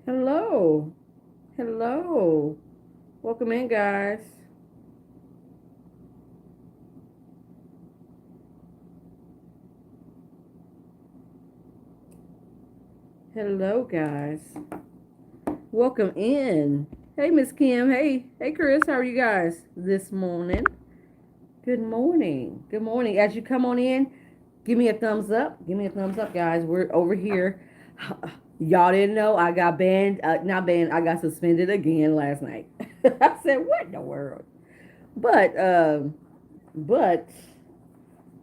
Hello. Hello. Welcome in, guys. Hello, guys. Welcome in. Hey, Miss Kim. Hey, Chris. How are you guys this morning? Good morning. Good morning. As you come on in, give me a thumbs up. Give me a thumbs up, guys. We're over here. Y'all didn't know I got banned. Not banned. I got suspended again last night. I said, "What in the world?" But, but,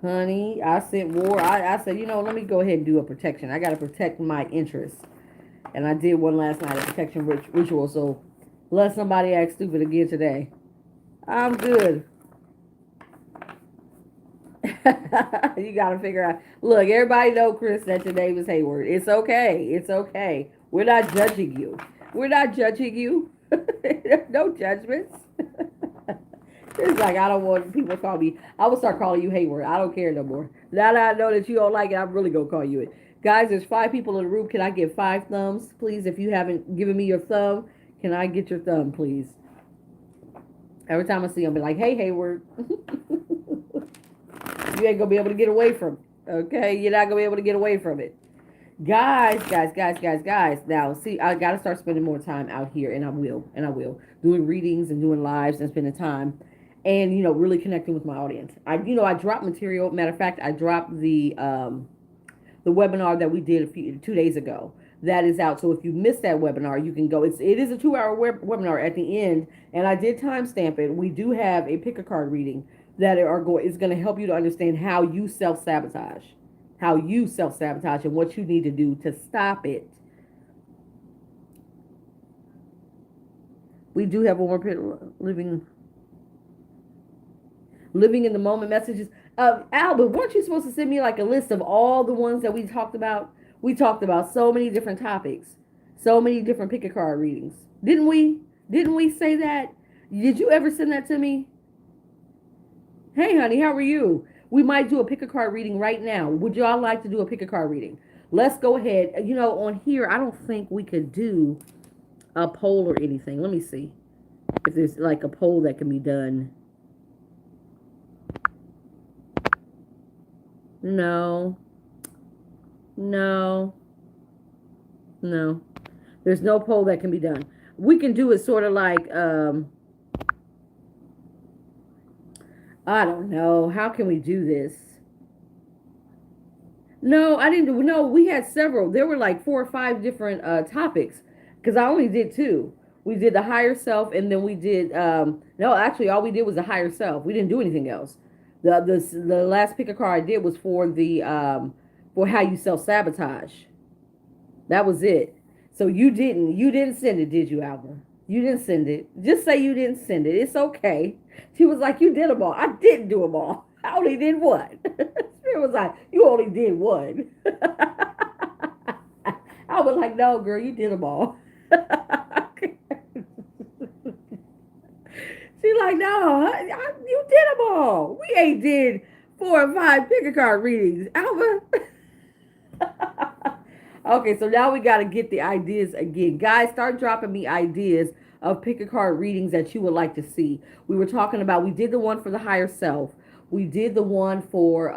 honey, I sent war. I said, let me go ahead and do a protection. I got to protect my interests, and I did one last night, a protection ritual. So, let somebody act stupid again today. I'm good. You got to figure out. Look, everybody know, Chris, that your name is Hayward. It's okay. It's okay. We're not judging you. We're not judging you. No judgments. It's like I don't want people to call me. I will start calling you Hayward. I don't care no more. Now that I know that you don't like it, I'm really gonna call you it. Guys, there's 5 people in the room. Can I get 5 thumbs, please? If you haven't given me your thumb, can I get your thumb, please? Every time I see them, be like, "Hey, Hayward." You ain't gonna be able to get away from it. Okay, you're not gonna be able to get away from it. Guys. Now, see, I gotta start spending more time out here, and I will, doing readings and doing lives and spending time, and really connecting with my audience. I dropped material. Matter of fact, I dropped the webinar that we did 2 days ago. That is out. So if you missed that webinar, you can go. It is a 2 hour webinar at the end, and I did timestamp it. We do have a pick a card reading that is going to help you to understand how you self sabotage, and what you need to do to stop it. We do have one more living in the moment messages. Albert, weren't you supposed to send me like a list of all the ones that we talked about? We talked about so many different topics, so many different pick a card readings. Didn't we? Didn't we say that? Did you ever send that to me? Hey, honey, how are you? We might do a pick a card reading right now. Would y'all like to do a pick a card reading? Let's go ahead. On here, I don't think we could do a poll or anything. Let me see if there's like a poll that can be done. No, no, no. There's no poll that can be done. We can do it sort of like, I don't know. How can we do this? No, I didn't do. No, we had several. There were like 4 or 5 different topics because I only did 2. We did the higher self, and then we did. No, actually, all we did was the higher self. We didn't do anything else. The last pick a card I did was for how you self sabotage. That was it. So you didn't send it, did you, Alva? You didn't send it. Just say you didn't send it. It's okay. She was like, you did them all. I didn't do them all. I only did one. Spirit was like, you only did one. I was like, no, girl, you did them all. She's like, no, you did them all. We ain't did 4 or 5 pick a card readings, Alva. Okay, so now we got to get the ideas again. Guys, start dropping me ideas of pick a card readings that you would like to see. We were talking about, we did the one for the higher self. We did the one for,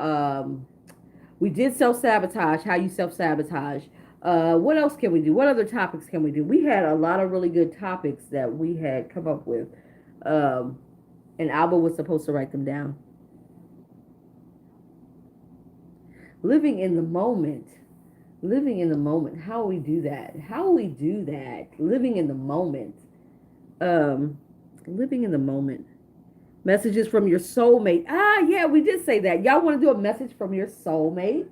we did self sabotage, how you self sabotage. What else can we do? What other topics can we do? We had a lot of really good topics that we had come up with. And Alba was supposed to write them down. Living in the moment. Living in the moment. How we do that? How we do that? Living in the moment. Um, living in the moment. Messages from your soulmate. Ah, yeah, we did say that. Y'all want to do a message from your soulmate?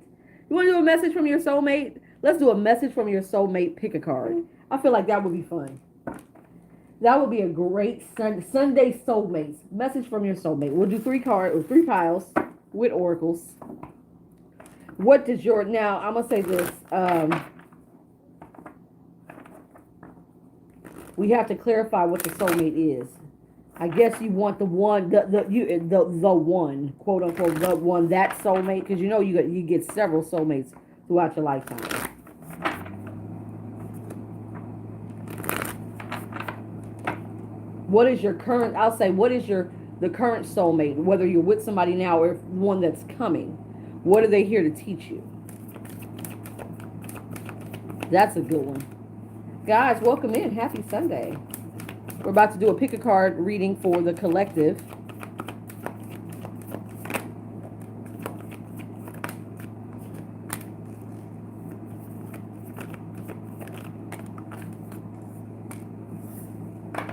You want to do a message from your soulmate? Let's do a message from your soulmate. Pick a card. I feel like that would be fun. That would be a great Sunday soulmates. Message from your soulmate. We'll do 3 cards or 3 piles with oracles. What does your, now I'm going to say this. We have to clarify what the soulmate is. I guess you want the one, the one, quote unquote, the one, that soulmate, because you know you get several soulmates throughout your lifetime. What is your current? I'll say, what is the current soulmate? Whether you're with somebody now or one that's coming, what are they here to teach you? That's a good one, guys. Welcome in. Happy Sunday. We're about to do a pick a card reading for the collective.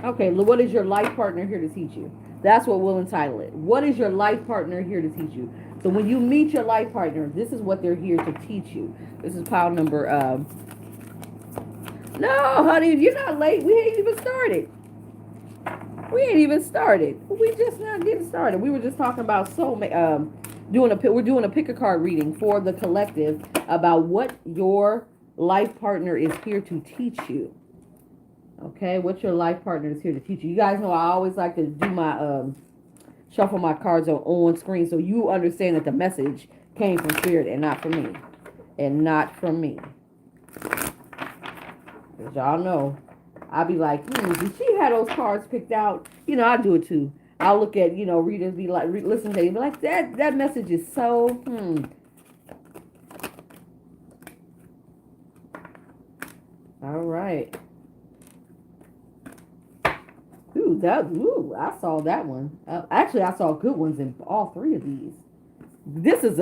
Okay, what is your life partner here to teach you? That's what we'll entitle it. What is your life partner here to teach you? So when you meet your life partner, this is what they're here to teach you. This is pile number, no, honey, you're not late. We ain't even started. We just not getting started. We were just talking about we're doing a pick a card reading for the collective about what your life partner is here to teach you. Okay, what your life partner is here to teach you. You guys know I always like to do my shuffle my cards on screen so you understand that the message came from Spirit and not from me. And not from me. Because y'all know, I'll be like, did she have those cards picked out? You know, I do it too. I'll look at, readers be like, listen to you, be like, that message is so, All right. I saw that one. Actually, I saw good ones in all 3 of these. This is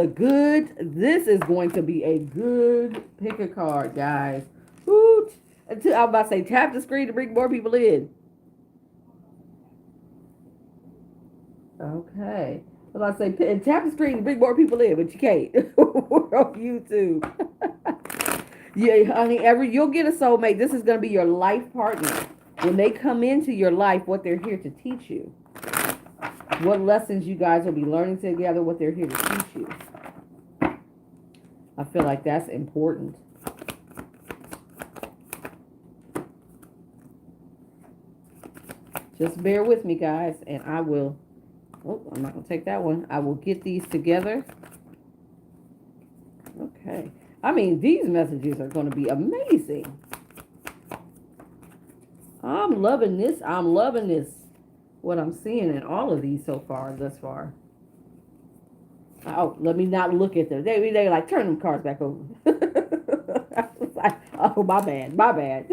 going to be a good pick a card, guys. Ooh, I was about to say, tap the screen to bring more people in. Okay. I was about to say, tap the screen to bring more people in, but you can't. We're on YouTube. Yeah, honey, you'll get a soulmate. This is going to be your life partner. When they come into your life, what they're here to teach you. What lessons you guys will be learning together, what they're here to teach you. I feel like that's important. Just bear with me, guys, and I will... Oh, I'm not going to take that one. I will get these together. Okay. I mean, these messages are going to be amazing. I'm loving this. What I'm seeing in all of these so far, thus far. Oh, let me not look at them. They like, turn them cards back over. I was like, oh, my bad.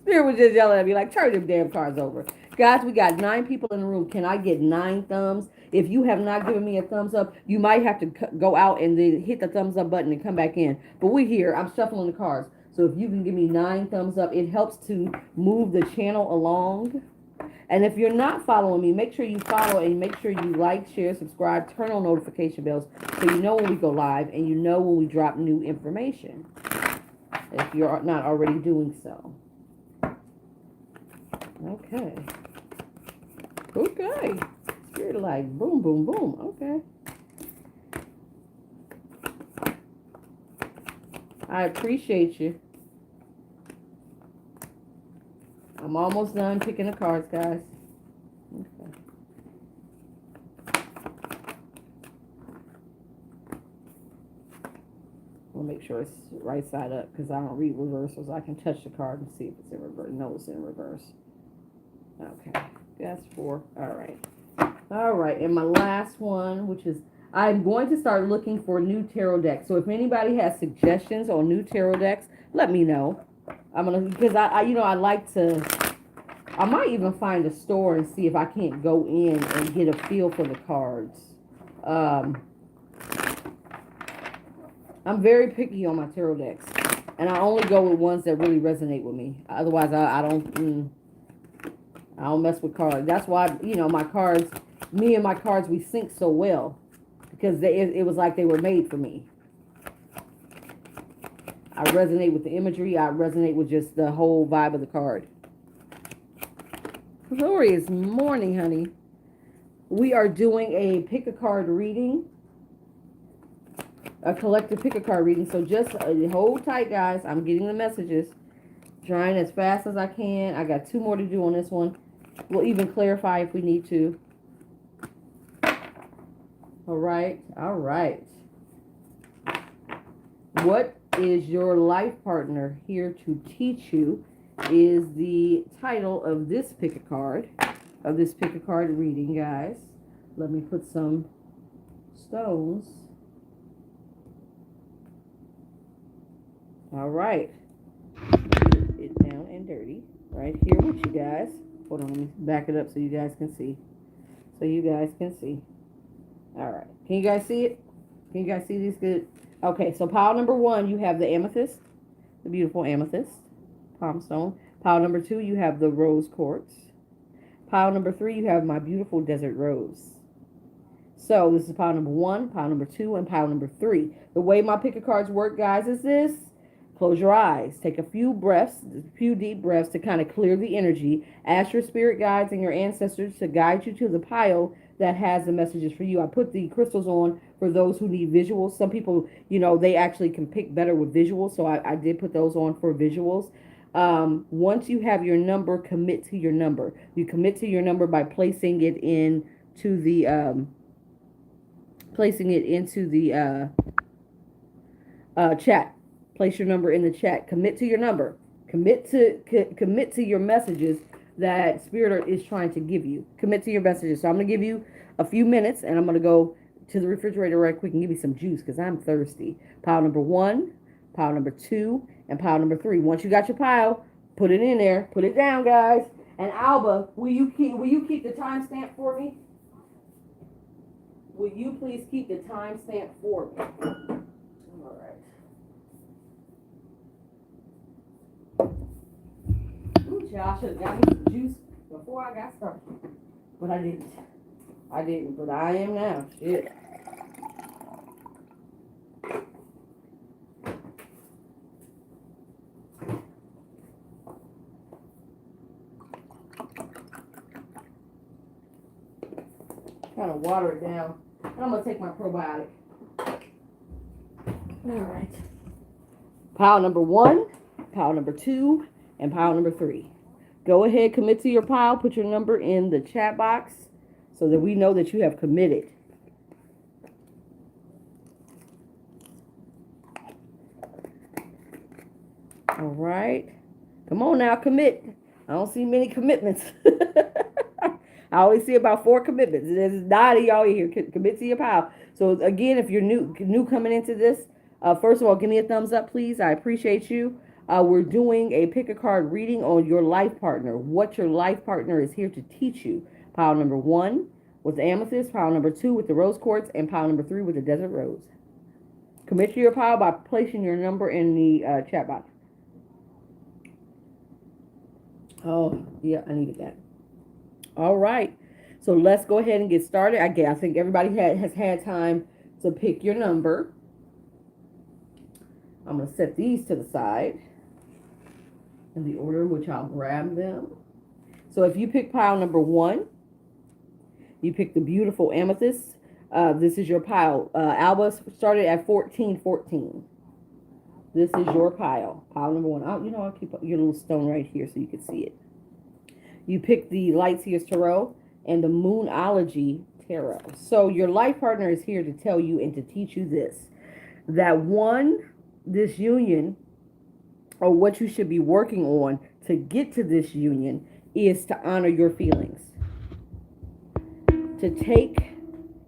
Spirit was just yelling at me like, turn them damn cards over. Guys, we got 9 people in the room. Can I get 9 thumbs? If you have not given me a thumbs up, you might have to go out and then hit the thumbs up button and come back in. But we're here. I'm shuffling the cards. So if you can give me 9 thumbs up, it helps to move the channel along. And if you're not following me, make sure you follow and make sure you like, share, subscribe, turn on notification bells so you know when we go live and you know when we drop new information. If you're not already doing so. Okay. Spirit like boom, boom, boom. Okay. I appreciate you. I'm almost done picking the cards, guys. Okay. We'll make sure it's right side up because I don't read reversals. I can touch the card and see if it's in reverse. No, it's in reverse. Okay. That's 4. All right. And my last one, which is, I'm going to start looking for new tarot decks. So if anybody has suggestions on new tarot decks, let me know. I'm gonna, because I like to, I might even find a store and see if I can't go in and get a feel for the cards. I'm very picky on my tarot decks, and I only go with ones that really resonate with me. Otherwise, I don't. I don't mess with cards. That's why, you know, my cards, me and my cards, we sync so well. Because it was like they were made for me. I resonate with the imagery. I resonate with just the whole vibe of the card. Glorious morning, honey. We are doing a pick a card reading. A collective pick a card reading. So just hold tight, guys. I'm getting the messages. Trying as fast as I can. I got 2 more to do on this one. We'll even clarify if we need to. All right. All right. What is your life partner here to teach you is the title of this pick a card. Of this pick a card reading, guys. Let me put some stones. All right. Put it down and dirty right here with you guys. Hold on, let me back it up so you guys can see. So you guys can see. All right. Can you guys see it? Can you guys see these good? Okay, so pile number 1, you have the amethyst, the beautiful amethyst, palm stone. Pile number 2, you have the rose quartz. Pile number 3, you have my beautiful desert rose. So this is pile number 1, pile number 2, and pile number 3. The way my pick a cards work, guys, is this. Close your eyes. Take a few breaths, a few deep breaths to kind of clear the energy. Ask your spirit guides and your ancestors to guide you to the pile that has the messages for you. I put the crystals on for those who need visuals. Some people, you know, they actually can pick better with visuals. So I did put those on for visuals. Once you have your number, commit to your number. You commit to your number by placing it into the chat. Place your number in the chat. Commit to your number. Commit to your messages that Spirit is trying to give you. Commit to your messages. So I'm going to give you a few minutes, and I'm going to go to the refrigerator right quick and give you some juice because I'm thirsty. Pile number 1, pile number 2, and pile number 3. Once you got your pile, put it in there. Put it down, guys. And Alba, will you keep the timestamp for me? Will you please keep the timestamp for me? All right. Ooh, child, I should have got me some juice before I got started. But I didn't. But I am now. Shit. Kind of water it down. And I'm going to take my probiotic. All right. Pile number 1, pile number 2, and pile number 3. Go ahead, commit to your pile. Put your number in the chat box so that we know that you have committed. All right. Come on now, commit. I don't see many commitments. I always see about 4 commitments. There's 9 of y'all here. Commit to your pile. So again, if you're new coming into this, first of all, give me a thumbs up, please. I appreciate you. We're doing a pick a card reading on your life partner. What your life partner is here to teach you. Pile number 1 with the amethyst. Pile number 2 with the rose quartz. And pile number 3 with the desert rose. Commit to your pile by placing your number in the chat box. Oh, yeah, I needed that. All right. So let's go ahead and get started. I think everybody has had time to pick your number. I'm going to set these to the side in the order in which I'll grab them. So if you pick pile number 1, you pick the beautiful amethyst. This is your pile. Alba started at 1414. This is your pile. Pile number 1. I'll keep your little stone right here so you can see it. You pick the Light Seers Tarot and the Moonology Tarot. So your life partner is here to tell you and to teach you this. That this union, or what you should be working on to get to this union, is to honor your feelings. To take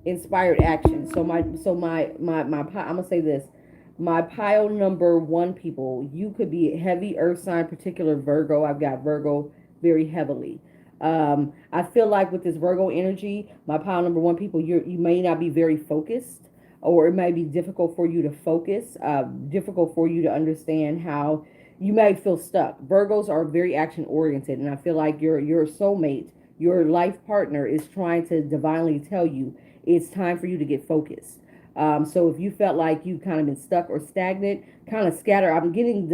inspired action. So my I'm gonna say this. My pile number 1 people, you could be heavy earth sign, particular Virgo. I've got Virgo very heavily. I feel like with this Virgo energy, my pile number 1 people, you may not be very focused, or it may be difficult for you to focus, difficult for you to understand how You may feel stuck. Virgos are very action oriented, and I feel like your soulmate, your life partner, is trying to divinely tell you it's time for you to get focused. So if you felt like you kind of been stuck or stagnant, kind of scatter. I'm getting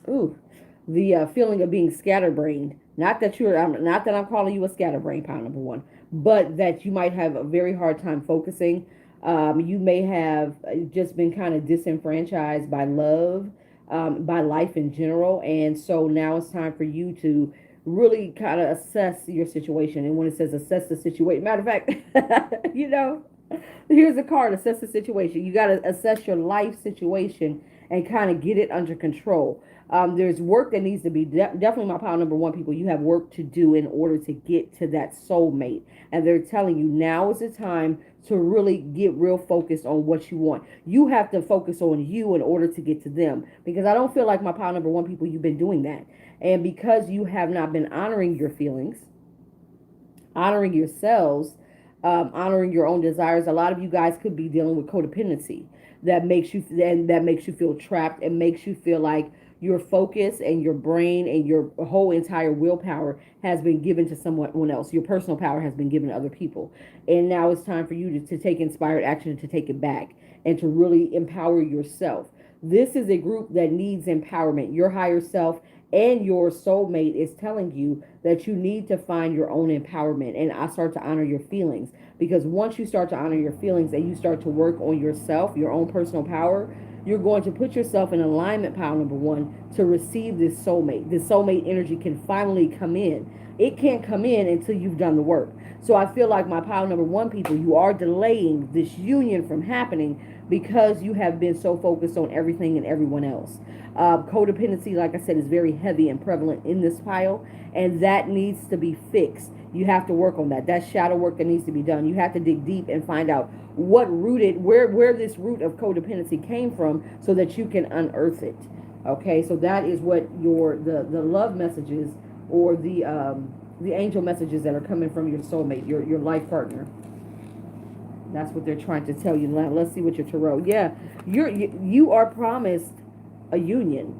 ooh, the feeling of being scatterbrained. Not that not that I'm calling you a scatterbrain, pound number one, but that you might have a very hard time focusing. You may have just been kind of disenfranchised by love, by life in general, and so now it's time for you to really kind of assess your situation. And when it says assess the situation, matter of fact, you know, here's a card, assess the situation. You got to assess your life situation and kind of get it under control. There's work that needs to be definitely my pile number one, people. You have work to do in order to get to that soulmate, and they're telling you now is the time to really get real focused on what you want. You have to focus on you in order to get to them, because I don't feel like my pile number one, people, you've been doing that, and because you have not been honoring your feelings, honoring yourselves, honoring your own desires. A lot of you guys could be dealing with codependency that makes you feel trapped and makes you feel like your focus and your brain and your whole entire willpower has been given to someone else. Your personal power has been given to other people. And now it's time for you to take inspired action, to take it back and to really empower yourself. This is a group that needs empowerment. Your higher self and your soulmate is telling you that you need to find your own empowerment. And I start to honor your feelings, because once you start to honor your feelings and you start to work on yourself, your own personal power, you're going to put yourself in alignment, pile number one, to receive this soulmate. This soulmate energy can finally come in. It can't come in until you've done the work. So I feel like my pile number one, people, you are delaying this union from happening because you have been so focused on everything and everyone else. Codependency, like I said, is very heavy and prevalent in this pile, and that needs to be fixed. You have to work on that. That's shadow work that needs to be done. You have to dig deep and find out where this root of codependency came from, so that you can unearth it. Okay, so that is what the love messages, or the angel messages that are coming from your soulmate, your life partner. That's what they're trying to tell you. Now, let's see what your tarot. Yeah, you are promised a union.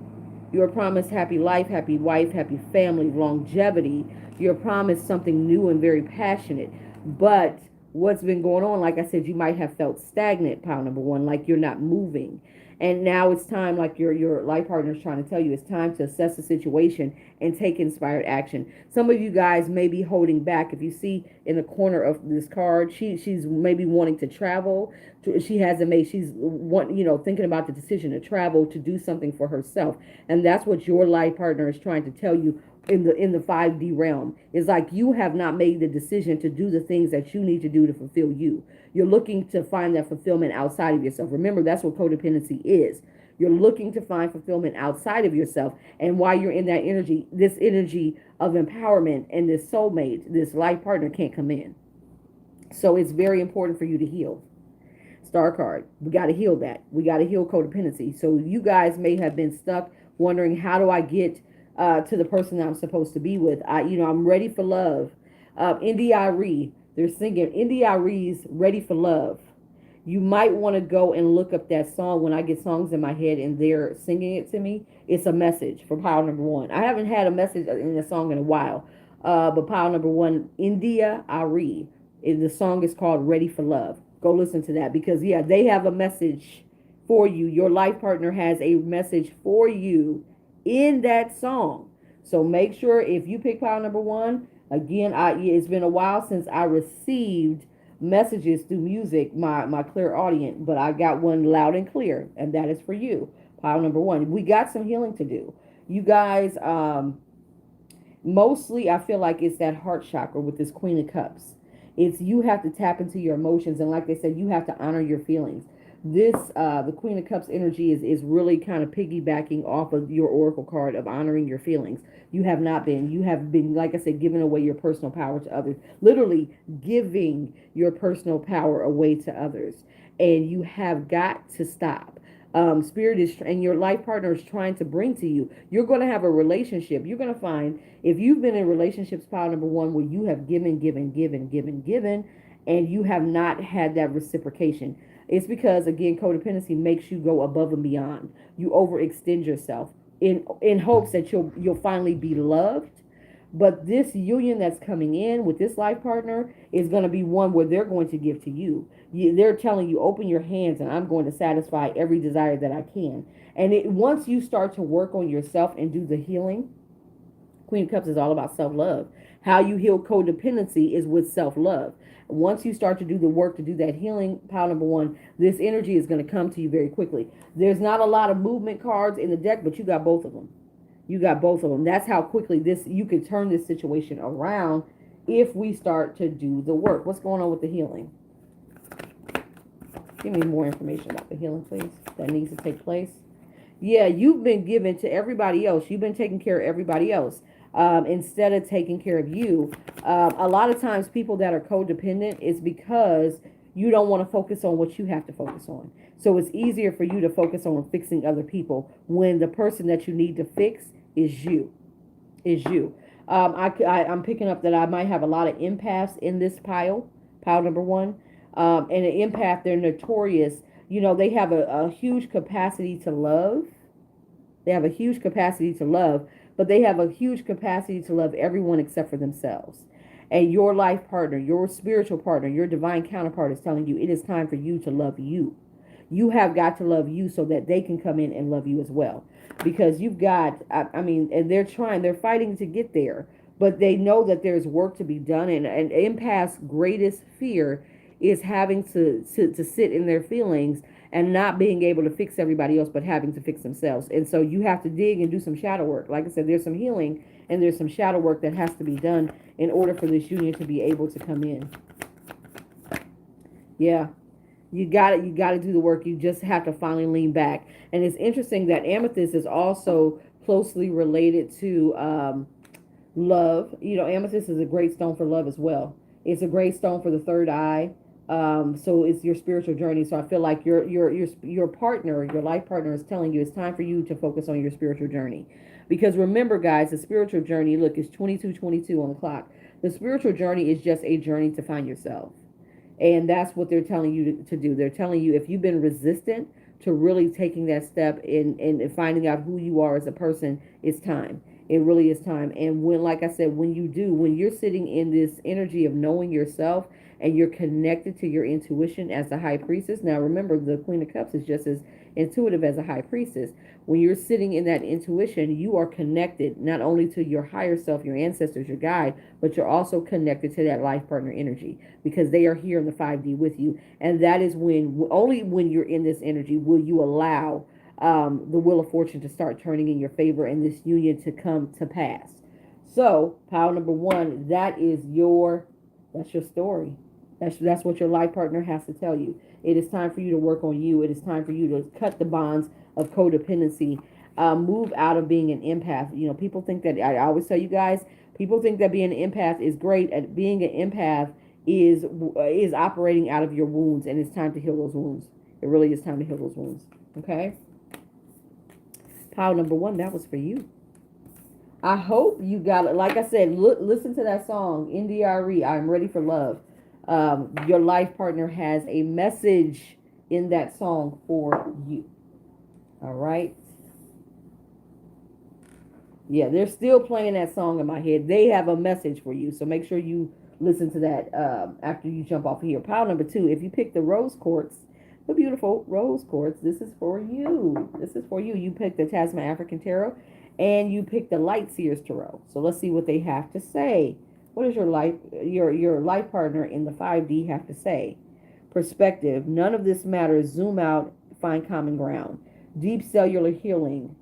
You're promised happy life, happy wife, happy family, longevity. You're promised something new and very passionate. But what's been going on, like I said, you might have felt stagnant, pile number one, like you're not moving. And now it's time, like your life partner is trying to tell you, it's time to assess the situation and take inspired action. Some of you guys may be holding back. If you see in the corner of this card, she's maybe wanting to travel. She hasn't made. Thinking about the decision to travel, to do something for herself, and that's what your life partner is trying to tell you in the 5D realm. Is like you have not made the decision to do the things that you need to do to fulfill you. You're looking to find that fulfillment outside of yourself. Remember, that's what codependency is. You're looking to find fulfillment outside of yourself. And while you're in that energy, this energy of empowerment and this soulmate, this life partner can't come in. So it's very important for you to heal. Star card. We got to heal that. We got to heal codependency. So you guys may have been stuck wondering, how do I get to the person that I'm supposed to be with? I'm ready for love. NDIRE. They're singing NDIRE's Ready for Love. You might want to go and look up that song. When I get songs in my head and they're singing it to me, it's a message for pile number one. I haven't had a message in a song in a while. But pile number one, India Ari. The song is called Ready for Love. Go listen to that, because, yeah, they have a message for you. Your life partner has a message for you in that song. So make sure, if you pick pile number one, again, it's been a while since I received messages through music, my clear audience, but I got one loud and clear, and that is for you, pile number one. We got some healing to do. You guys, mostly I feel like it's that heart chakra with this Queen of Cups. It's you have to tap into your emotions, and like they said, you have to honor your feelings. This the Queen of Cups energy is really kind of piggybacking off of your oracle card of honoring your feelings. You have not been. You have been, like I said, giving away your personal power to others. Literally giving your personal power away to others, and you have got to stop. Spirit is, and your life partner is trying to bring to you. You're going to have a relationship. You're going to find, if you've been in relationships, pile number one, where you have given, and you have not had that reciprocation. It's because, again, codependency makes you go above and beyond. You overextend yourself in hopes that you'll finally be loved. But this union that's coming in with this life partner is going to be one where they're going to give to you. They're telling you, open your hands and I'm going to satisfy every desire that I can. And once you start to work on yourself and do the healing, Queen of Cups is all about self-love. How you heal codependency is with self-love. Once you start to do the work to do that healing, pile number one, this energy is going to come to you very quickly. There's not a lot of movement cards in the deck, but you got both of them. You got both of them. That's how quickly you can turn this situation around if we start to do the work. What's going on with the healing? Give me more information about the healing, please, that needs to take place. Yeah, you've been given to everybody else. You've been taking care of everybody else instead of taking care of you. A lot of times people that are codependent is because you don't want to focus on what you have to focus on. So it's easier for you to focus on fixing other people when the person that you need to fix is you. I'm picking up that I might have a lot of empaths in this pile number one. And an empath, they're notorious. You know, they have a huge capacity to love. They have a huge capacity to love, but they have a huge capacity to love everyone except for themselves. And your life partner, your spiritual partner, your divine counterpart is telling you it is time for you to love you. You have got to love you so that they can come in and love you as well. Because you've got, and they're fighting to get there, but they know that there's work to be done. And empath's greatest fear is having to sit in their feelings and not being able to fix everybody else, but having to fix themselves. And so you have to dig and do some shadow work. Like I said, there's some healing and there's some shadow work that has to be done in order for this union to be able to come in. Yeah. You got to do the work. You just have to finally lean back. And it's interesting that amethyst is also closely related to love. You know, amethyst is a great stone for love as well. It's a great stone for the third eye. So it's your spiritual journey. So I feel like your partner, your life partner is telling you it's time for you to focus on your spiritual journey. Because remember, guys, the spiritual journey, look, it's 22:22 on the clock. The spiritual journey is just a journey to find yourself. And that's what they're telling you to do. They're telling you if you've been resistant to really taking that step in finding out who you are as a person, it's time. It really is time. And when, like I said, when you're sitting in this energy of knowing yourself and you're connected to your intuition as the high priestess. Now, remember, the Queen of Cups is just as intuitive as a high priestess. When you're sitting in that intuition, you are connected not only to your higher self, your ancestors, your guide, but you're also connected to that life partner energy because they are here in the 5D with you. And that is only when you're in this energy will you allow the wheel of fortune to start turning in your favor and this union to come to pass. So, pile number one, that's your story. That's what your life partner has to tell you. It is time for you to work on you. It is time for you to cut the bonds of codependency. Move out of being an empath. You know, people think that, I always tell you guys, people think that being an empath is great. At being an empath is operating out of your wounds, and it's time to heal those wounds. It really is time to heal those wounds. Okay? Pile number one, that was for you. I hope you got it. Like I said, listen to that song, NDRE, I'm Ready for Love. Your life partner has a message in that song for you. All right. Yeah, they're still playing that song in my head. They have a message for you. So make sure you listen to that after you jump off of here. Pile number two, if you pick the rose quartz, the beautiful rose quartz, this is for you. This is for you. You picked the Tasman African Tarot and you picked the Light Seers Tarot. So let's see what they have to say. What does your life partner in the 5D have to say? Perspective. None of this matters. Zoom out. Find common ground. Deep cellular healing.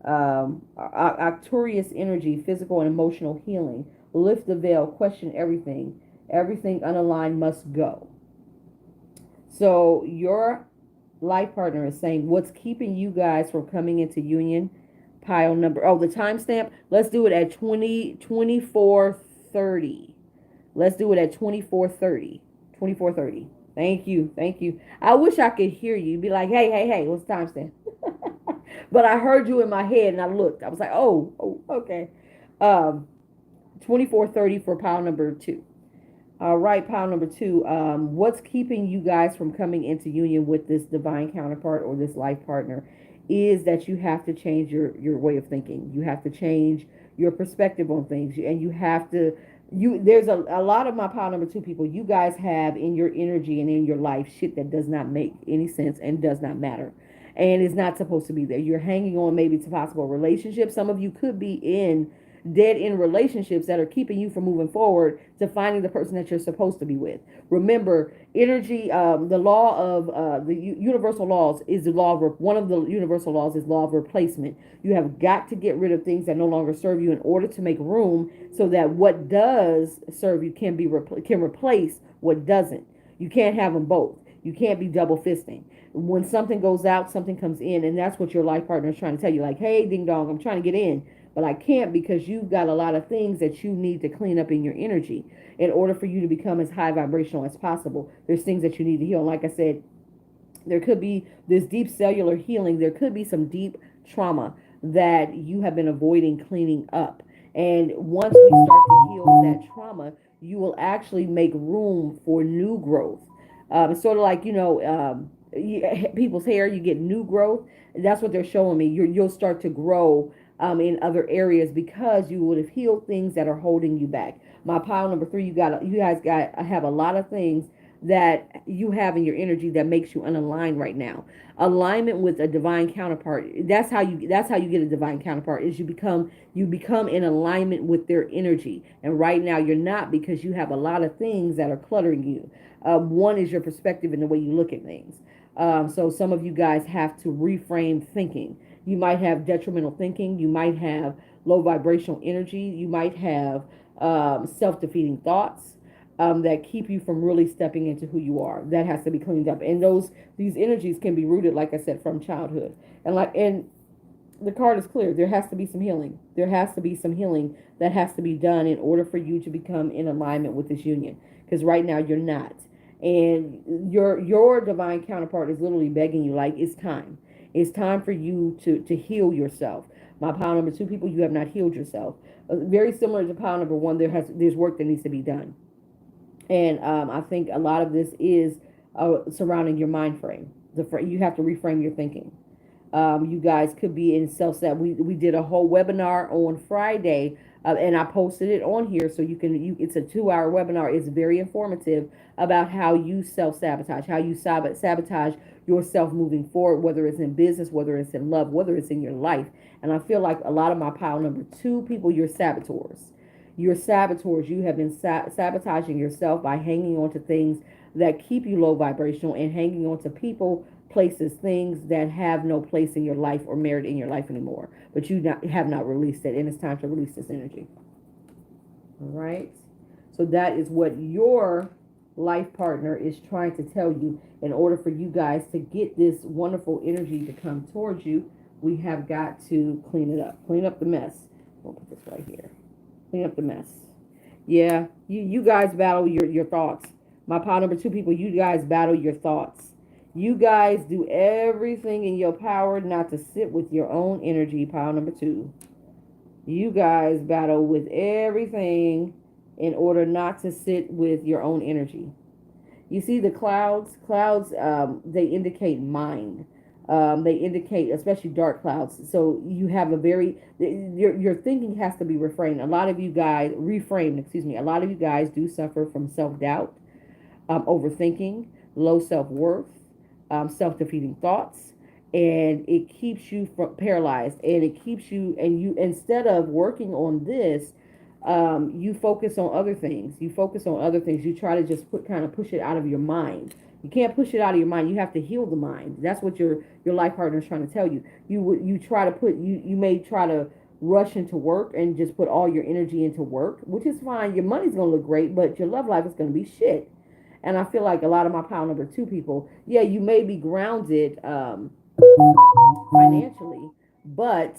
Arcturus energy. Physical and emotional healing. Lift the veil. Question everything. Everything unaligned must go. So your life partner is saying what's keeping you guys from coming into union. Pile number. Oh, the timestamp. Let's do it at 24:30. Let's do it at 24:30. 24:30. Thank you. Thank you. I wish I could hear you. Be like, hey, what's the timestamp? But I heard you in my head and I looked. I was like, oh, okay. 24:30 for pile number two. All right, pile number two. What's keeping you guys from coming into union with this divine counterpart or this life partner is that you have to change your way of thinking. You have to change your perspective on things, and you have to. There's a lot of my pile number two people. You guys have in your energy and in your life shit that does not make any sense and does not matter, and is not supposed to be there. You're hanging on maybe to possible relationships. Some of you could be in dead end relationships that are keeping you from moving forward to finding the person that you're supposed to be with. Remember, energy, the law of universal laws is the law of one of the universal laws is law of replacement. You have got to get rid of things that no longer serve you in order to make room so that what does serve you can replace what doesn't. You can't have them both. You can't be double fisting. When something goes out, something comes in, and that's what your life partner is trying to tell you. Like, hey, ding dong, I'm trying to get in, but I can't because you've got a lot of things that you need to clean up in your energy in order for you to become as high vibrational as possible. There's things that you need to heal. Like I said, there could be this deep cellular healing. There could be some deep trauma that you have been avoiding cleaning up. And once we start to heal that trauma, you will actually make room for new growth. It's sort of like, people's hair, you get new growth. That's what they're showing me. You'll start to grow in other areas because you would have healed things that are holding you back. My pile number three, you guys got have a lot of things that you have in your energy that makes you unaligned right now. Alignment with a divine counterpart. That's how you get a divine counterpart is you become in alignment with their energy. And right now you're not because you have a lot of things that are cluttering you. One is your perspective and the way you look at things. So some of you guys have to reframe thinking. You might have detrimental thinking. You might have low vibrational energy. You might have self-defeating thoughts that keep you from really stepping into who you are. That has to be cleaned up. And these energies can be rooted, like I said, from childhood. And the card is clear. There has to be some healing. There has to be some healing that has to be done in order for you to become in alignment with this union. Because right now you're not. And your divine counterpart is literally begging you, like, it's time. It's time for you to heal yourself. My pile number two, people, you have not healed yourself. Very similar to pile number one, there's work that needs to be done. And I think a lot of this is surrounding your mind frame. You have to reframe your thinking. You guys could be in self-sabotage. We did a whole webinar on Friday, and I posted it on here so it's a 2-hour webinar. It's very informative about how you self-sabotage, how you sabotage yourself moving forward, whether it's in business, whether it's in love, whether it's in your life. And I feel like a lot of my pile number two people, you're saboteurs. You're saboteurs. You have been sabotaging yourself by hanging on to things that keep you low vibrational and hanging on to people, places, things that have no place in your life or merit in your life anymore. But have not released it, and it's time to release this energy. All right. So that is what your life partner is trying to tell you. In order for you guys to get this wonderful energy to come towards you, we have got to clean it up. Clean up the mess. We'll put this right here. Clean up the mess. Yeah, you guys battle your thoughts. My pile number two people, you guys battle your thoughts. You guys do everything in your power not to sit with your own energy, pile number two. You guys battle with everything in order not to sit with your own energy. You see the clouds? Clouds, they indicate mind. They indicate, especially dark clouds. So you have your thinking has to be reframed. A lot of you guys, a lot of you guys do suffer from self-doubt, overthinking, low self-worth, self-defeating thoughts, and it keeps you paralyzed, and it keeps you, and you, instead of working on this, you focus on other things. You try to just kind of push it out of your mind. You can't push it out of your mind. You have to heal the mind. That's what your life partner is trying to tell you. You may try to rush into work and just put all your energy into work, which is fine. Your money's going to look great, but your love life is going to be shit. And I feel like a lot of my pile number two people, yeah, you may be grounded financially, but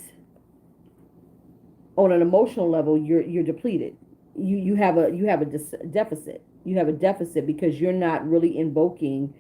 on an emotional level, you're depleted. You have a deficit. You have a deficit because you're not really invoking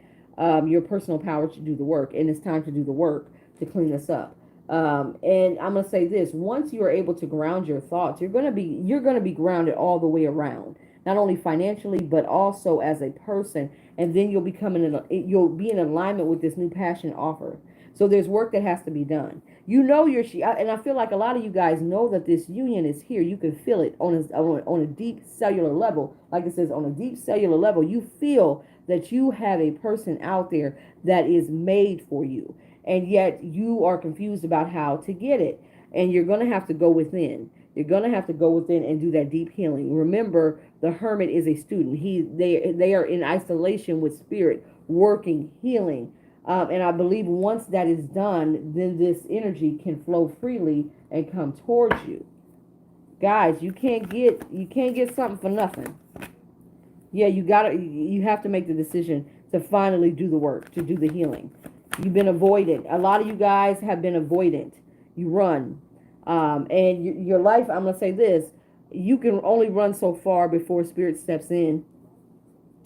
your personal power to do the work, and it's time to do the work to clean this up. And I'm gonna say this: once you are able to ground your thoughts, you're gonna be grounded all the way around. not only financially, but also as a person. And then you'll be in alignment with this new passion offer. So there's work that has to be done. You know and I feel like a lot of you guys know that this union is here. You can feel it on a deep cellular level. Like it says, on a deep cellular level, you feel that you have a person out there that is made for you. And yet you are confused about how to get it. And you're going to have to go within. You're going to have to go within and do that deep healing. Remember, the hermit is a student. They are in isolation with spirit, working, healing. And I believe once that is done, then this energy can flow freely and come towards you. Guys, you can't get something for nothing. Yeah, you have to make the decision to finally do the work, to do the healing. You've been avoidant. A lot of you guys have been avoidant. You run. And your life, I'm going to say this, you can only run so far before spirit steps in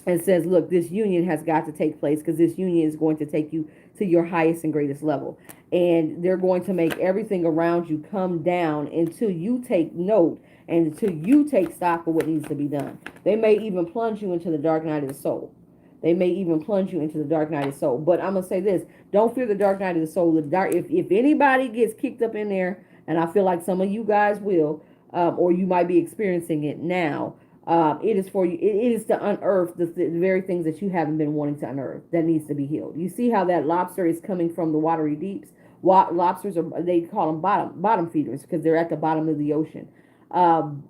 and says, look, this union has got to take place, because this union is going to take you to your highest and greatest level. And they're going to make everything around you come down until you take note and until you take stock of what needs to be done. They may even plunge you into the dark night of the soul. They may even plunge you into the dark night of the soul. But I'm going to say this, don't fear the dark night of the soul. If anybody gets kicked up in there, and I feel like some of you guys will, or you might be experiencing it now, it is for you. It is to unearth the very things that you haven't been wanting to unearth that needs to be healed. You see how that lobster is coming from the watery deeps? Lobsters they call them bottom feeders because they're at the bottom of the ocean.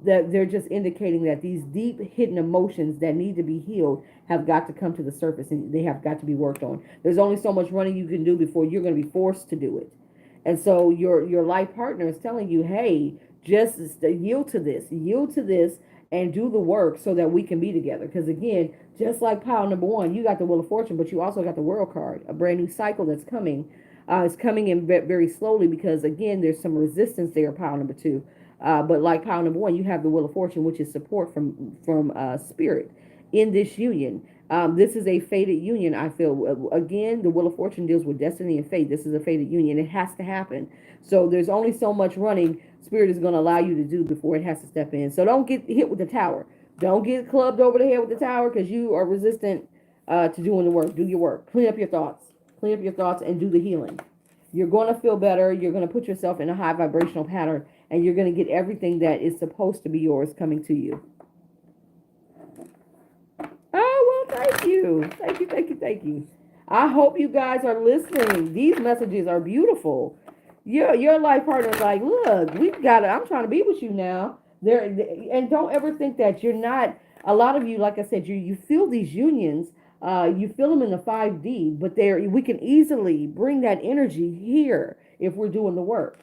They're just indicating that these deep hidden emotions that need to be healed have got to come to the surface, and they have got to be worked on. There's only so much running you can do before you're going to be forced to do it. And so your life partner is telling you, hey, just yield to this, and do the work so that we can be together. Because again, just like pile number one, you got the Wheel of Fortune, but you also got the World card, a brand new cycle that's coming. It's coming in very slowly because, again, there's some resistance there, pile number two. But like pile number one, you have the Wheel of Fortune, which is support from spirit in this union. This is a fated union, I feel. Again, the Wheel of Fortune deals with destiny and fate. This is a fated union. It has to happen. So there's only so much running spirit is going to allow you to do before it has to step in. So don't get hit with the tower. Don't get clubbed over the head with the tower because you are resistant to doing the work. Do your work. Clean up your thoughts. Clean up your thoughts and do the healing. You're going to feel better. You're going to put yourself in a high vibrational pattern, and you're going to get everything that is supposed to be yours coming to you. Oh, well, thank you. Thank you, thank you, thank you. I hope you guys are listening. These messages are beautiful. Your life partner is like, look, I'm trying to be with you now. And don't ever think that you're not. A lot of you, like I said, you feel these unions. You feel them in the 5D, but we can easily bring that energy here if we're doing the work.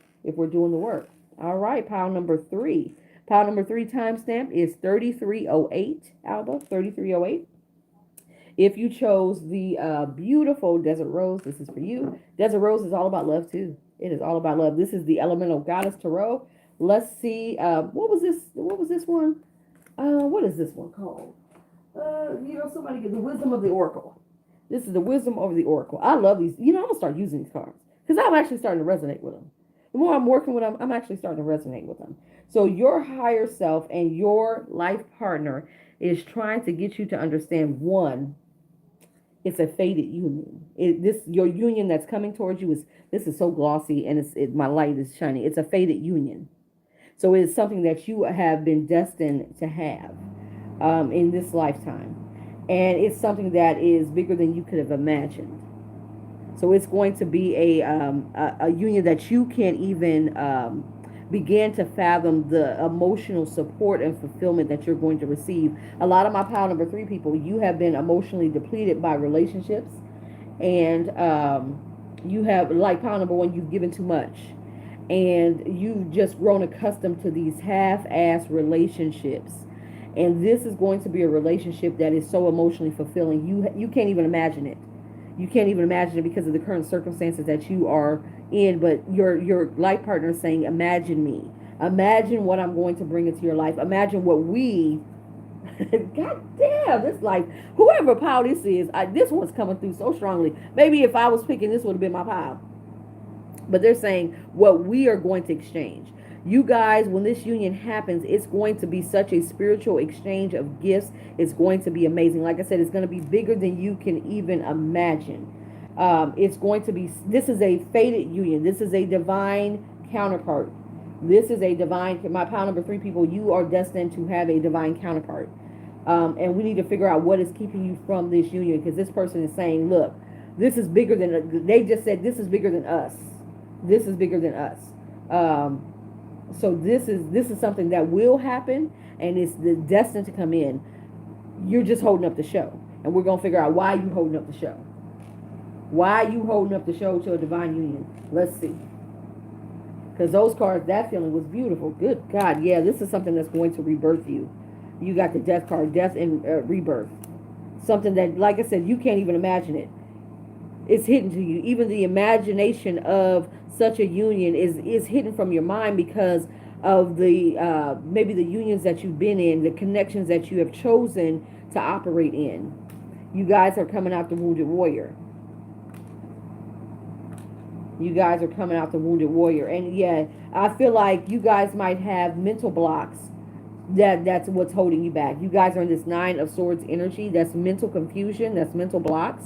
All right, pile number three. Pile number three timestamp is 3308, Alba, 3308. If you chose the beautiful Desert Rose, this is for you. Desert Rose is all about love, too. It is all about love. This is the Elemental Goddess Tarot. Let's see. What was this? What was this one? What is this one called? Somebody get the Wisdom of the Oracle. This is the Wisdom of the Oracle. I love these. I'm going to start using these cards because I'm actually starting to resonate with them. The more I'm working with them, I'm actually starting to resonate with them. So your higher self and your life partner is trying to get you to understand, one, it's a fated union. Your union that's coming towards you this is so glossy, and my light is shining. It's a fated union. So it's something that you have been destined to have in this lifetime. And it's something that is bigger than you could have imagined. So it's going to be a union that you can't even begin to fathom the emotional support and fulfillment that you're going to receive. A lot of my pile number three people, you have been emotionally depleted by relationships. And you have, like pile number one, you've given too much. And you've just grown accustomed to these half-ass relationships. And this is going to be a relationship that is so emotionally fulfilling. You can't even imagine it. You can't even imagine it because of the current circumstances that you are in. But your life partner is saying, imagine me. Imagine what I'm going to bring into your life. Imagine what we... God damn, this life. Whoever pile this is, this one's coming through so strongly. Maybe if I was picking, this would have been my pile. But they're saying what we are going to exchange. You guys, when this union happens, it's going to be such a spiritual exchange of gifts. It's going to be amazing. Like I said, it's going to be bigger than you can even imagine. It's going to be, this is a fated union. This is a divine counterpart. This is a divine, my pile number 3 people, you are destined to have a divine counterpart. And we need to figure out what is keeping you from this union, because this person is saying, look, this is bigger than, they just said, this is bigger than us. This is bigger than us. So this is something that will happen, and it's destined to come in. You're just holding up the show, and we're gonna figure out why you holding up the show. Why you holding up the show to a divine union? Let's see. Because those cards, that feeling was beautiful. Good God, yeah, this is something that's going to rebirth you. You got the death card, death and rebirth. Something that, like I said, you can't even imagine it. It's hidden to you. Even the imagination of such a union is hidden from your mind because of the maybe the unions that you've been in, the connections that you have chosen to operate in. You guys are coming out the wounded warrior. You guys are coming out the wounded warrior. And yeah, I feel like you guys might have mental blocks. That's what's holding you back. You guys are in this 9 of Swords energy. That's mental confusion. That's mental blocks.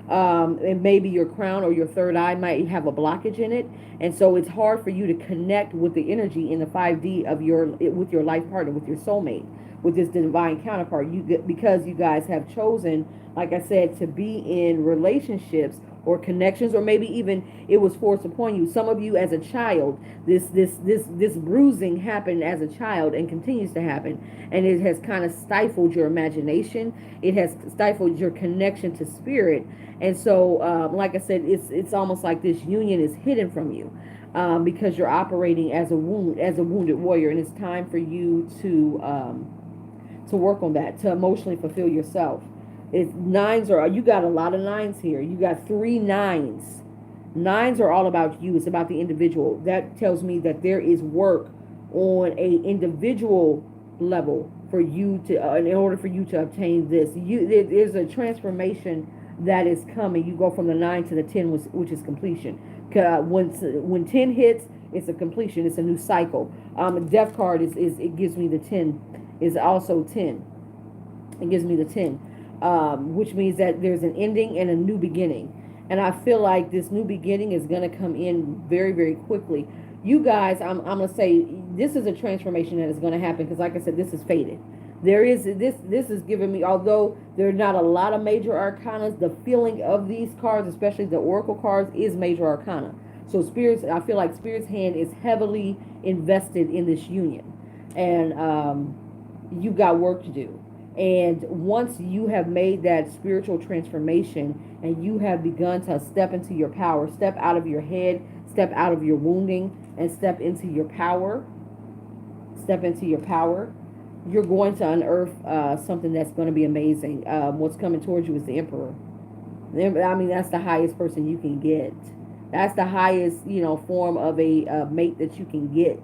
And maybe your crown or your third eye might have a blockage in it. And so it's hard for you to connect with the energy in the 5D of with your life partner, with your soulmate, with this divine counterpart. Because you guys have chosen, like I said, to be in relationships or connections, or maybe even it was forced upon you. Some of you as a child, this bruising happened as a child and continues to happen, and it has kind of stifled your imagination. It has stifled your connection to spirit, and so like I said, it's almost like this union is hidden from you because you're operating as a wounded warrior, and it's time for you to work on that, to emotionally fulfill yourself. You got a lot of 9s here. You got 3 9s. 9s are all about you. It's about the individual. That tells me that there is work on a individual level for you to, in order for you to obtain this. There's a transformation that is coming. You go from the 9 to the 10, which is completion. When 10 hits, it's a completion. It's a new cycle. The death card it gives me the 10. Is also 10. It gives me the 10. Which means that there's an ending and a new beginning. And I feel like this new beginning is going to come in very, very quickly. You guys, I'm going to say this is a transformation that is going to happen because, like I said, this is fated. This is giving me, although there are not a lot of major arcana, the feeling of these cards, especially the oracle cards, is major arcana. So I feel like Spirit's hand is heavily invested in this union. And you got work to do. And once you have made that spiritual transformation and you have begun to step into your power, step out of your head, step out of your wounding, and step into your power, you're going to unearth something that's going to be amazing. What's coming towards you is the Emperor. I mean, that's the highest person you can get. That's the highest, form of a mate that you can get.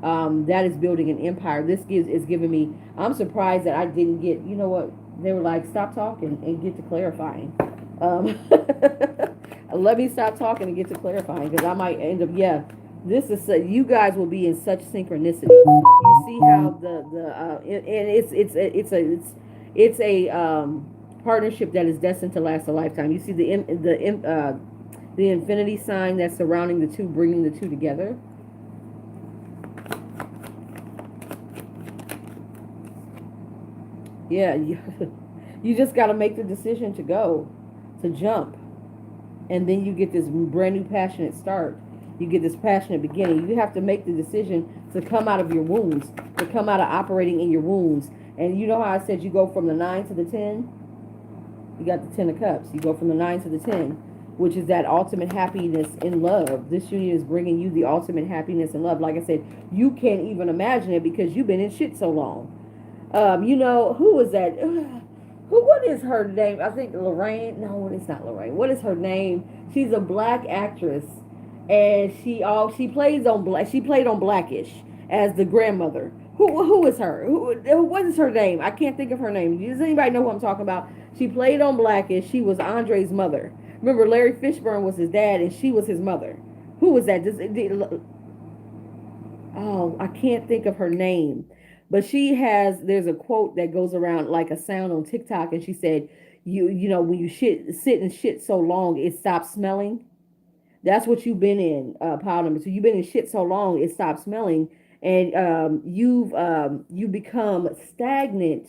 That is building an empire. This is giving me, I'm surprised that I didn't get, you know what, they were like, stop talking and get to clarifying. Let me stop talking and get to clarifying, because I might end up, this is, you guys will be in such synchronicity. You see how it's a partnership that is destined to last a lifetime. You see the infinity sign that's surrounding the two, bringing the two together. Yeah, you just got to make the decision to go, to jump. And then you get this brand new passionate start. You get this passionate beginning. You have to make the decision to come out of your wounds, to come out of operating in your wounds. And you know how I said you go from the 9 to the 10? You got the 10 of Cups. You go from the 9 to the 10, which is that ultimate happiness in love. This union is bringing you the ultimate happiness in love. Like I said, you can't even imagine it because you've been in shit so long. Who was that? What is her name? I think Lorraine. No, it's not Lorraine. What is her name? She's a black actress, and she played on Blackish as the grandmother. Who is her? What is her name? I can't think of her name. Does anybody know who I'm talking about? She played on Blackish. She was Andre's mother. Remember, Larry Fishburne was his dad, and she was his mother. Who was that? oh, I can't think of her name, but there's a quote that goes around like a sound on TikTok, and she said, you know, when you sit and shit so long, it stops smelling. That's what you've been in, pile number two. You've been in shit so long, it stops smelling, and you become stagnant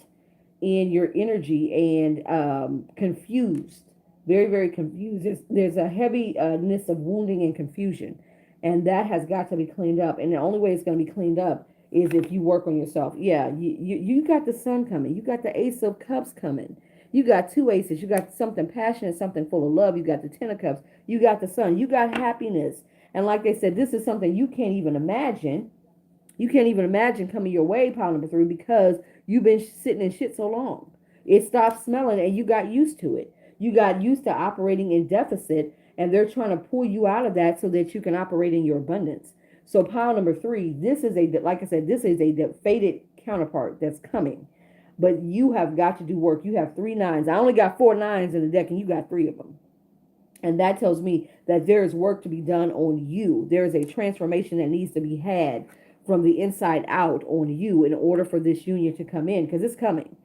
in your energy and confused, very, very confused. There's a heaviness of wounding and confusion, and that has got to be cleaned up. And the only way it's going to be cleaned up is if you work on yourself. Yeah, you got the sun coming. You got the Ace of Cups coming. You got two aces. You got something passionate, something full of love. You got the Ten of Cups. You got the sun. You got happiness. And like they said, this is something you can't even imagine. You can't even imagine coming your way, pile number three, because you've been sitting in shit so long. It stopped smelling and you got used to it. You got used to operating in deficit, and they're trying to pull you out of that so that you can operate in your abundance. So pile number three, this is like I said, this is a fated counterpart that's coming. But you have got to do work. You have three nines. I only got four nines in the deck, and you got three of them. And that tells me that there is work to be done on you. There is a transformation that needs to be had from the inside out on you in order for this union to come in, because it's coming.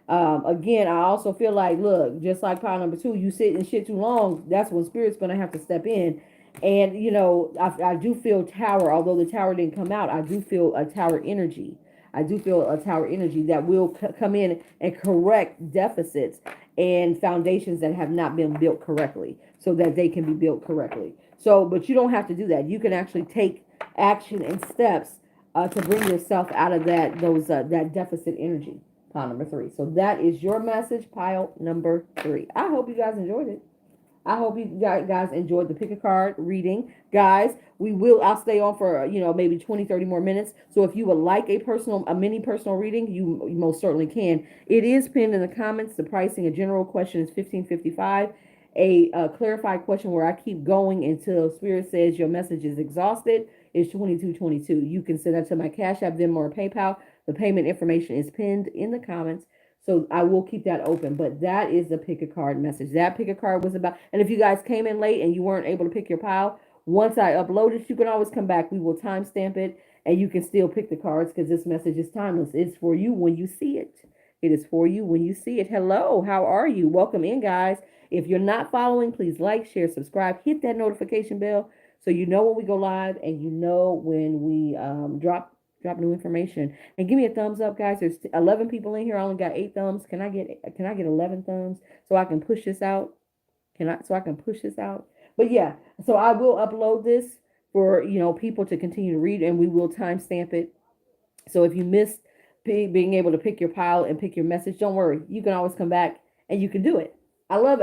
Again, I also feel like, look, just like pile number two, you sit in shit too long, that's when spirit's going to have to step in. And, you know, I do feel tower, although the tower didn't come out, I do feel a tower energy. I do feel a tower energy that will come in and correct deficits and foundations that have not been built correctly so that they can be built correctly. So, but you don't have to do that. You can actually take action and steps to bring yourself out of that deficit energy. Pile number three. So that is your message, pile number three. I hope you guys enjoyed it. I hope you guys enjoyed the pick a card reading. Guys, I'll stay on for, maybe 20, 30 more minutes. So if you would like a mini personal reading, you most certainly can. It is pinned in the comments. The pricing, a general question is $15.55. A clarified question where I keep going until Spirit says your message is exhausted is $22.22. You can send that to my Cash App, Venmo, or PayPal. The payment information is pinned in the comments. So I will keep that open. But that is the pick a card message. That pick a card was about. And if you guys came in late and you weren't able to pick your pile, once I upload it, you can always come back. We will timestamp it and you can still pick the cards because this message is timeless. It's for you when you see it. It is for you when you see it. Hello, how are you? Welcome in, guys. If you're not following, please like, share, subscribe, hit that notification bell so you know when we go live and you know when we drop new information. And give me a thumbs up, guys. There's 11 people in here. I only got 8 thumbs. Can I get 11 thumbs so I can push this out? I can push this out? But yeah, so I will upload this for people to continue to read, and we will timestamp it. So if you missed being able to pick your pile and pick your message, don't worry. You can always come back and you can do it. I love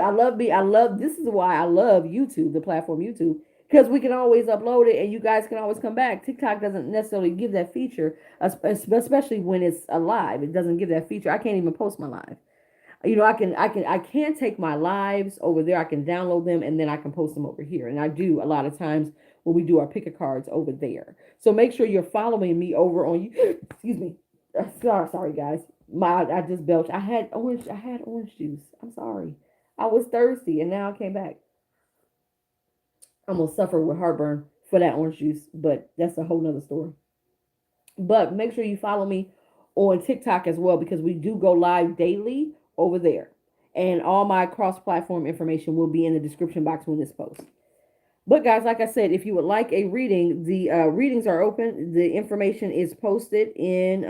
this is why I love YouTube, the platform YouTube, because we can always upload it and you guys can always come back. TikTok doesn't necessarily give that feature, especially when it's alive. It doesn't give that feature. I can't even post my live. I can take my lives over there. I can download them and then I can post them over here. And I do a lot of times when we do our pick a cards over there. So make sure you're following me over on you. Excuse me. Sorry guys. I just belched. I had orange juice. I'm sorry. I was thirsty and now I came back. I'm gonna suffer with heartburn for that orange juice, but that's a whole nother story. But make sure you follow me on TikTok as well because we do go live daily over there. And all my cross-platform information will be in the description box when this posts. But guys, like I said, if you would like a reading, the readings are open. The information is posted in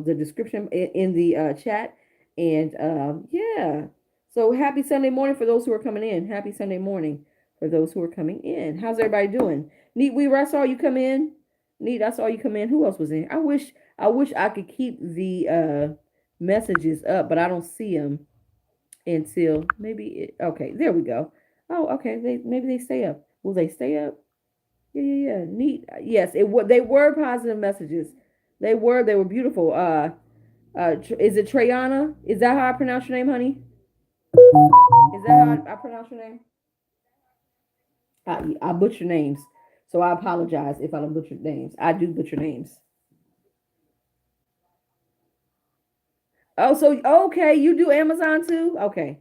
the description in the chat. And yeah. So happy Sunday morning for those who are coming in. Happy Sunday morning for those who are coming in. How's everybody doing? Neat Weaver, I saw you come in. Neat, I saw you come in. Who else was in? I wish I could keep the messages up, but I don't see them until okay, there we go. Oh, okay. Maybe they stay up. Will they stay up? Yeah. Neat. Yes, they were positive messages. They were beautiful. Is it Trayana? Is that how I pronounce your name, honey? Is that how I pronounce your name? I butcher names, so I apologize if I don't butcher names. I do butcher names. Oh, so okay, you do Amazon too? Okay,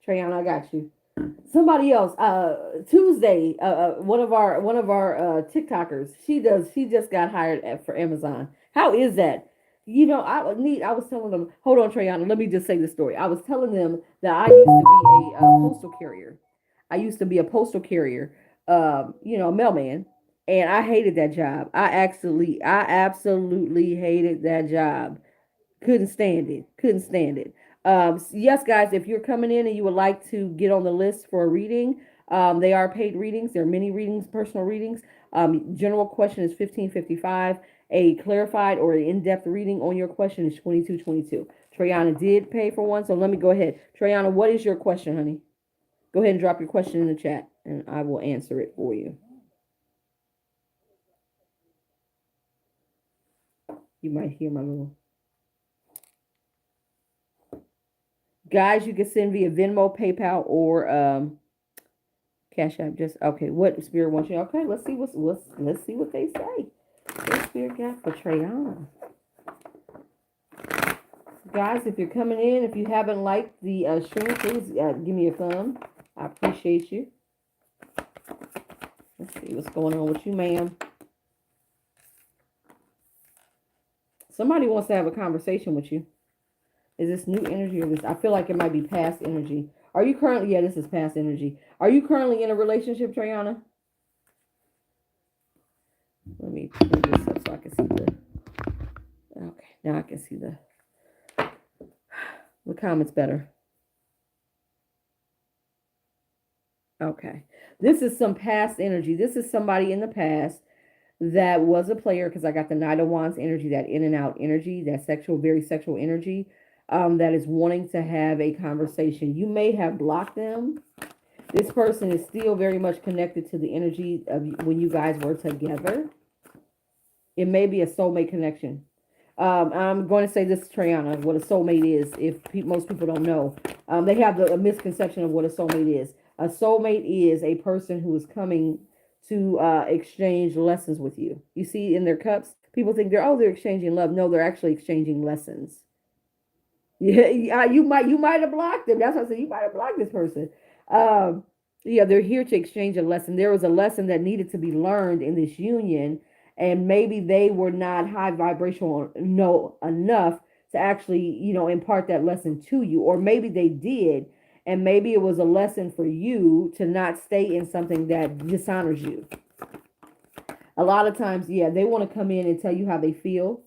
Trayana, I got you. Somebody else, Tuesday, one of our TikTokers, she just got hired for Amazon. How is that? I was telling them, hold on, Trayana, let me just say this story. I was telling them that I used to be a postal carrier. I used to be a postal carrier, a mailman, and I hated that job. I absolutely hated that job. Couldn't stand it. Couldn't stand it. Yes, guys, if you're coming in and you would like to get on the list for a reading, they are paid readings. They're mini readings, personal readings. General question is 1555. A clarified or in-depth reading on your question is 2222. Trayana did pay for one, so let me go ahead. Trayana, what is your question, honey? Go ahead and drop your question in the chat, and I will answer it for you. You might hear my little guys. You can send via Venmo, PayPal, or Cash App. Just okay. What Spirit wants you? Okay, let's see what they say. What Spirit got for Trayana? Guys, if you're coming in, if you haven't liked the stream, please give me a thumb. I appreciate you. Let's see what's going on with you, ma'am. Somebody wants to have a conversation with you. Is this new energy or this? I feel like it might be past energy. Are you currently? Yeah, this is past energy. Are you currently in a relationship, Trayana? Let me pull this up so I can see the. Okay, now I can see the comments better. Okay, this is some past energy. This is somebody in the past that was a player because I got the Knight of Wands energy, that in and out energy, that sexual, very sexual energy, that is wanting to have a conversation. You may have blocked them. This person is still very much connected to the energy of when you guys were together. It may be a soulmate connection. I'm going to say this, Trayana, what a soulmate is. If most people don't know, they have a misconception of what a soulmate is. A soulmate is a person who is coming to exchange lessons with you. You see in their cups, people think they're exchanging love. No, they're actually exchanging lessons. Yeah, you might have blocked them. That's what I said. You might have blocked this person. Um, yeah, they're here to exchange a lesson. There was a lesson that needed to be learned in this union, and maybe they were not high vibrational no enough to actually, impart that lesson to you, or maybe they did, and maybe it was a lesson for you to not stay in something that dishonors you. A lot of times, yeah, they want to come in and tell you how they feel.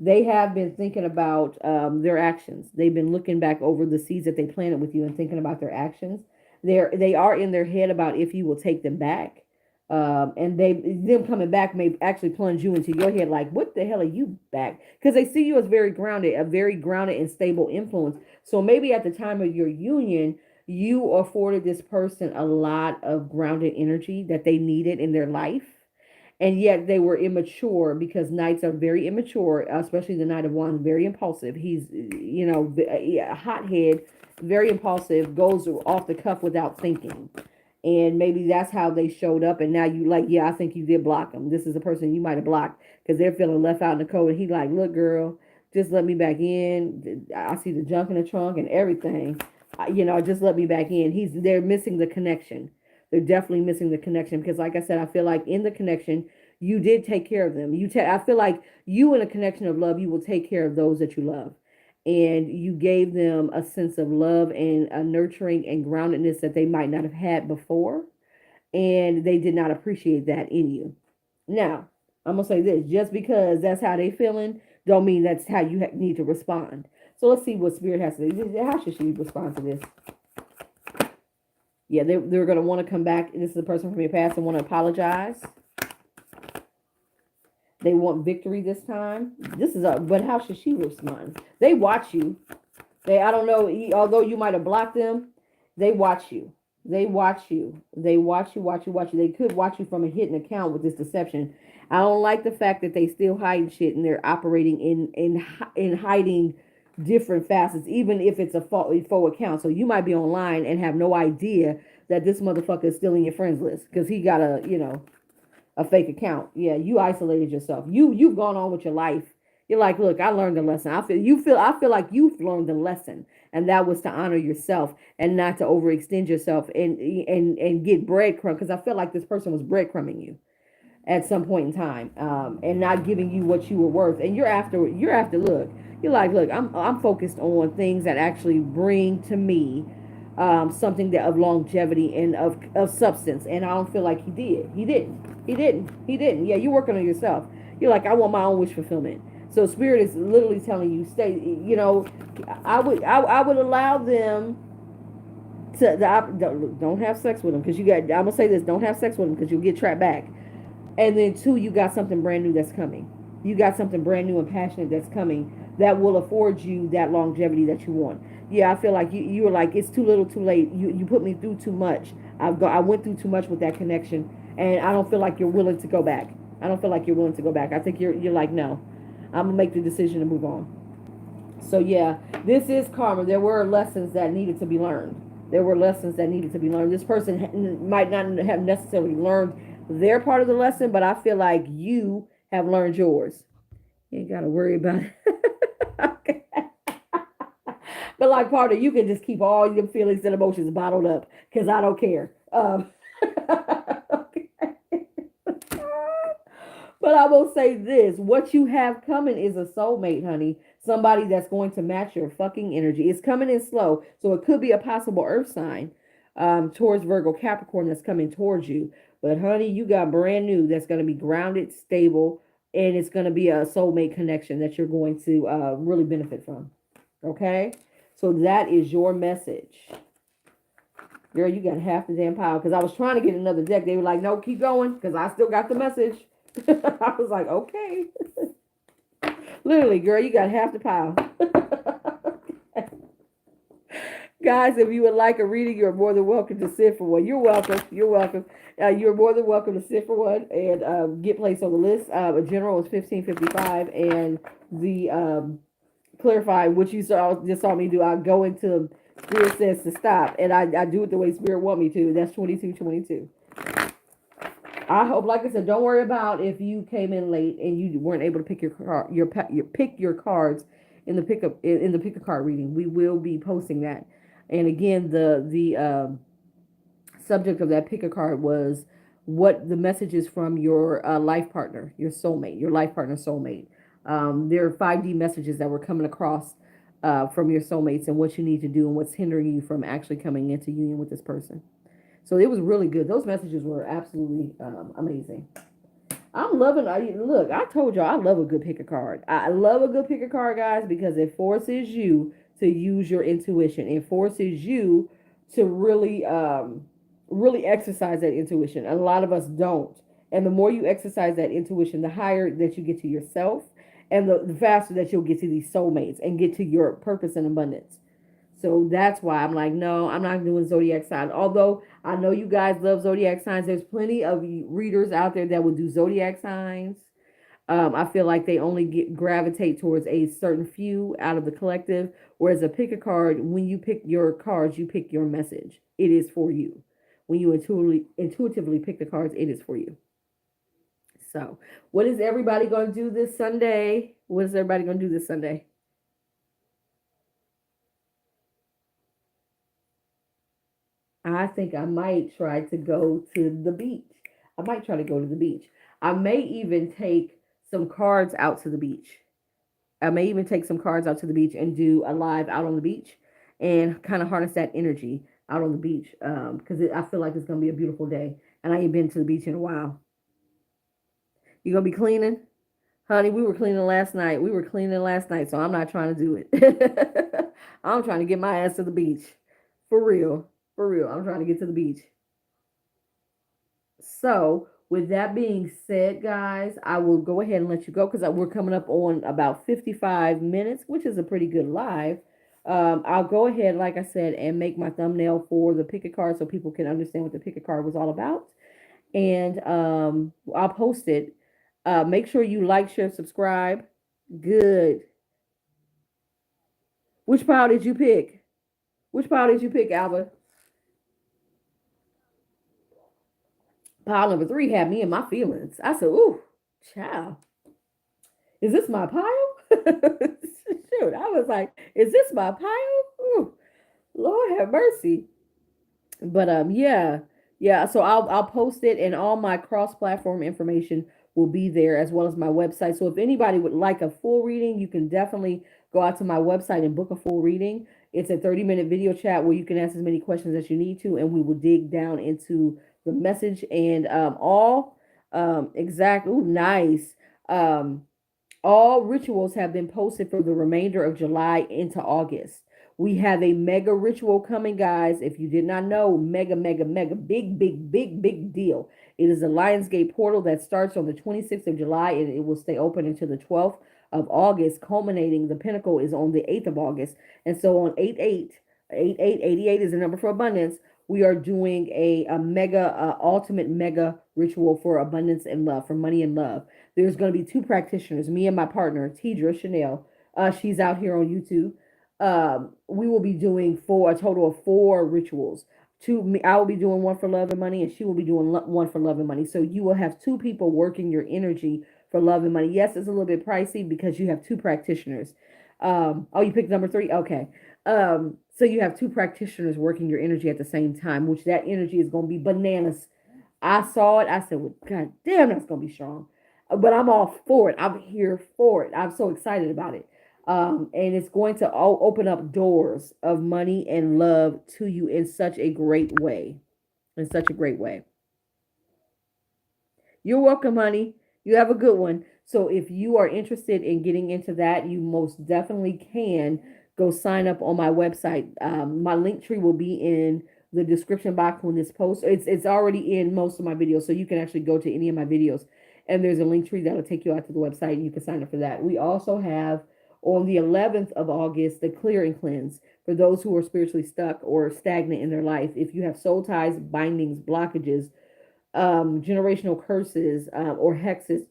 They have been thinking about their actions. They've been looking back over the seeds that they planted with you and thinking about their actions. They are in their head about if you will take them back. And them coming back may actually plunge you into your head like, what the hell are you back? Because they see you as a very grounded and stable influence. So maybe at the time of your union, you afforded this person a lot of grounded energy that they needed in their life, and yet they were immature because knights are very immature, especially the Knight of Wands, very impulsive. He's, a hothead, very impulsive, goes off the cuff without thinking. And maybe that's how they showed up. And now you like, yeah, I think you did block them. This is a person you might have blocked because they're feeling left out in the cold. And he like, look, girl, just let me back in. I see the junk in the trunk and everything. Just let me back in. They're missing the connection. They're definitely missing the connection because, like I said, I feel like in the connection, you did take care of them. I feel like you in a connection of love, you will take care of those that you love, and you gave them a sense of love and a nurturing and groundedness that they might not have had before, and they did not appreciate that in you. Now, I'm gonna say this: just because that's how they feeling, don't mean that's how you need to respond. So let's see what Spirit has to do. How should she respond to this? Yeah, they're going to want to come back. This is a person from your past and want to apologize. They want victory this time. But how should she respond? They watch you. I don't know, although you might have blocked them, they watch you. They watch you. They watch you, watch you, watch you. They could watch you from a hidden account with this deception. I don't like the fact that they still hide shit and they're operating in hiding different facets, even if it's a faux account. So you might be online and have no idea that this motherfucker is still in your friends list because he got a fake account. Yeah, you isolated yourself. You've gone on with your life. You're like, look, I learned a lesson. I feel like you've learned the lesson. and that was to honor yourself and not to overextend yourself and get breadcrumb, because I feel like this person was breadcrumbing you at some point in time, and not giving you what you were worth. And you're after look, you're like, look, I'm focused on things that actually bring to me something that of longevity and of substance. And I don't feel like he didn't. Yeah, you're working on yourself. You're like, I want my own wish fulfillment. So spirit is literally telling you, stay. I would allow them don't have sex with them, because you got. I'm gonna say this: don't have sex with them, because you'll get trapped back. And then two, you got something brand new that's coming. You got something brand new and passionate that's coming that will afford you that longevity that you want. Yeah, I feel like you were like, it's too little, too late. You put me through too much. I went through too much with that connection, and I don't feel like you're willing to go back. I don't feel like you're willing to go back. I think you're like, no, I'm gonna make the decision to move on. So yeah, this is karma. There were lessons that needed to be learned. There were lessons that needed to be learned. This person might not have necessarily learned their part of the lesson, but I feel like you have learned yours. You ain't got to worry about it. Okay. But like, part of you can just keep all your feelings and emotions bottled up, because I don't care. Okay. But I will say this: what you have coming is a soulmate, honey. Somebody that's going to match your fucking energy. It's coming in slow, so it could be a possible earth sign, towards Virgo, Capricorn, that's coming towards you. But honey, you got brand new that's going to be grounded, stable, and it's going to be a soulmate connection that you're going to really benefit from. Okay, so that is your message. Girl, you got half the damn pile. Because I was trying to get another deck. They were like, no, keep going, because I still got the message. I was like, okay. Literally, girl, you got half the pile. Guys, if you would like a reading, you're more than welcome to sit for one. You're welcome. You're welcome. You're more than welcome to sit for one and get placed on the list. A general is $15.55, and the clarify what you just saw me do. I go into Spirit says to stop, and I do it the way Spirit want me to. That's 22.22. I hope, like I said, don't worry about if you came in late and you weren't able to pick pick your cards in the pick a card reading. We will be posting that. And again, the subject of that pick a card was what the message is from your life partner, your soulmate, your life partner soulmate. There are 5D messages that were coming across from your soulmates, and what you need to do and what's hindering you from actually coming into union with this person. So it was really good. Those messages were absolutely amazing. I'm loving. Look, I told y'all I love a good pick a card. I love a good pick a card, guys, because it forces you to use your intuition. It forces you to really exercise that intuition. A lot of us don't. And the more you exercise that intuition, the higher that you get to yourself, and the faster that you'll get to these soulmates and get to your purpose and abundance. So that's why I'm like, no, I'm not doing zodiac signs. Although I know you guys love zodiac signs. There's plenty of readers out there that will do zodiac signs. I feel like they only gravitate towards a certain few out of the collective. Whereas a pick a card, when you pick your cards, you pick your message. It is for you. When you intuitively pick the cards, it is for you. So, what is everybody going to do this Sunday? What is everybody going to do this Sunday? I think I might try to go to the beach. I might try to go to the beach. I may even take some cards out to the beach. I may even take some cards out to the beach and do a live out on the beach and kind of harness that energy out on the beach, because I feel like it's going to be a beautiful day. And I ain't been to the beach in a while. You going to be cleaning? Honey, we were cleaning last night. So I'm not trying to do it. I'm trying to get my ass to the beach. For real. For real. I'm trying to get to the beach. So, with that being said, guys, I will go ahead and let you go, because we're coming up on about 55 minutes, which is a pretty good live. I'll go ahead, like I said, and make my thumbnail for the pick a card so people can understand what the pick a card was all about. And I'll post it. Make sure you like, share, subscribe. Good. Which pile did you pick? Which pile did you pick, Alba? Pile number 3 had me in my feelings. I said, ooh, child. Is this my pile? Shoot, I was like, is this my pile? Ooh, Lord have mercy. But yeah, yeah. So I'll post it, and all my cross-platform information will be there, as well as my website. So if anybody would like a full reading, you can definitely go out to my website and book a full reading. It's a 30-minute video chat where you can ask as many questions as you need to, and we will dig down into the message and all exact. Ooh, nice. Um, all rituals have been posted for the remainder of July into August. We have a mega ritual coming, guys. If you did not know, mega, mega, mega, big, big, big, big deal. It is a Lionsgate portal that starts on the 26th of July, and it will stay open until the 12th of August, culminating. The pinnacle is on the 8th of August. And so on 88 is the number for abundance. We are doing a mega, ultimate mega ritual for abundance and love, for money and love. There's going to be two practitioners, me and my partner, Tidra Chanel. She's out here on YouTube. We will be doing a total of four rituals. I will be doing one for love and money, and she will be doing one for love and money. So you will have two people working your energy for love and money. Yes, it's a little bit pricey because you have two practitioners. Oh, you picked number three? Okay. So you have two practitioners working your energy at the same time, which that energy is going to be bananas. I saw it. I said, well, God damn, that's going to be strong. But I'm all for it. I'm here for it. I'm so excited about it. And it's going to all open up doors of money and love to you in such a great way. In such a great way. You're welcome, honey. You have a good one. So if you are interested in getting into that, you most definitely can go sign up on my website. My link tree will be in the description box when this post. It's already in most of my videos, so you can actually go to any of my videos, and there's a link tree that'll take you out to the website, and you can sign up for that. We also have on the 11th of August the clear and cleanse for those who are spiritually stuck or stagnant in their life. If you have soul ties, bindings, blockages, generational curses, or hexes,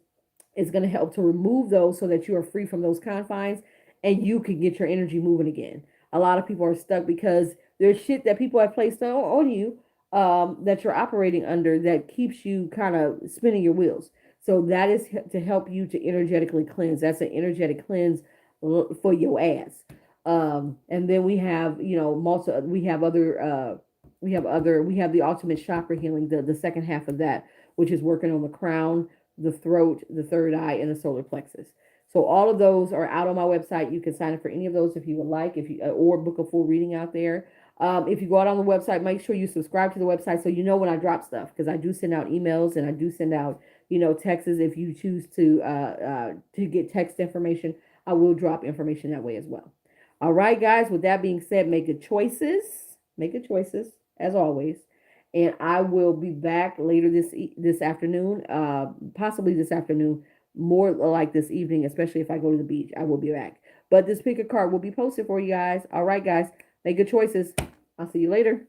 is going to help to remove those so that you are free from those confines and you can get your energy moving again. A lot of people are stuck because there's shit that people have placed on you, that you're operating under, that keeps you kind of spinning your wheels. So that is to help you to energetically cleanse. That's an energetic cleanse for your ass. And then we have, we have other, we have the ultimate chakra healing, the second half of that, which is working on the crown, the throat, the third eye, and the solar plexus. So all of those are out on my website. You can sign up for any of those if you would like, if you or book a full reading out there. If you go out on the website, make sure you subscribe to the website so you know when I drop stuff, because I do send out emails and I do send out texts. If you choose to get text information, I will drop information that way as well. All right, guys. With that being said, make good choices. Make good choices as always. And I will be back later this afternoon, possibly this afternoon, more like this evening, especially if I go to the beach. I will be back. But this pick a card will be posted for you guys. All right, guys, make good choices. I'll see you later.